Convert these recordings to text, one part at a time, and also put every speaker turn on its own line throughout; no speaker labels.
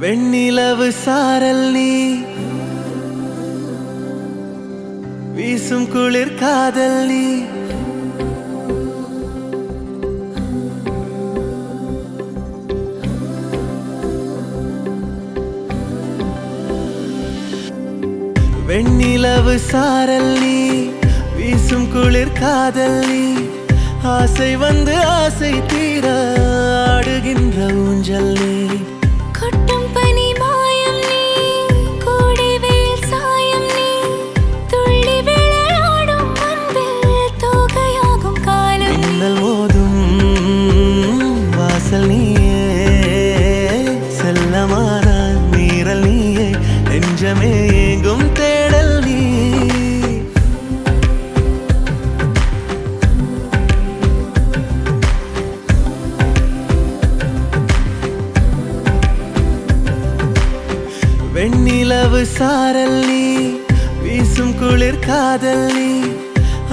வெண்ணிலவு சாரல் நீ வீசும் குளிர் காதல் நீ வெண்ணிலவு சாரல் நீ வீசும் குளிர் காதல் நீ ஆசை வந்து ஆசை தீர ஆடுகின்ற ஊஞ்சல் நீ
கொட்டும் பனி மாயம் நீ கோடை வெயில் சாயம் நீ துள்ளி விளையாடும் அன்பில் தோகையாகும் காலம்
மின்னல் மோதும் வாசல் நீயே செல்லமான நீரல் நீயே நெஞ்சமே எங்கும் தேடல் நீ வெண்ணிலவு சாரல் நீ வீசும் குளிர் காதல் நீ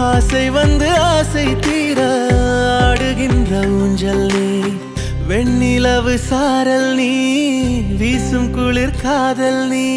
ஆசை வந்து ஆசை தீர ஆடுகின்ற ஊஞ்சல் நீ வெண்ணிலவு சாரல் நீ வீசும் குளிர் காதல் நீ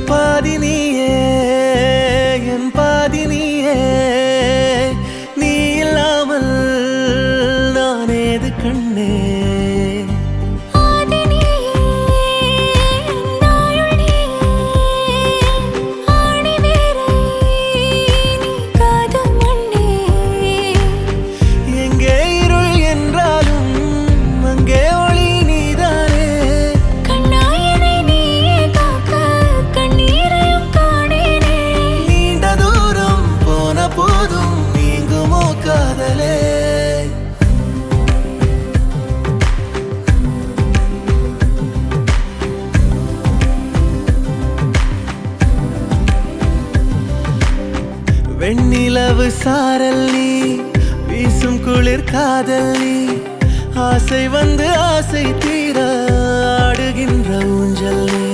பாதினியே என் பாதினியே நீ இல்லாமல் நான் ஏது கண்ணே எங்கே இருள் என்றாலும் அங்கே ஒளி நீதானே நீண்ட தூரம் போன போதும் நீங்குமோ காதலே வெண்ணிலவு சாரல் நீ வீசும் குளிர் காதல் நீ ஆசை வந்து ஆசை தீர ஆடுகின்ற ஊஞ்சல் நீ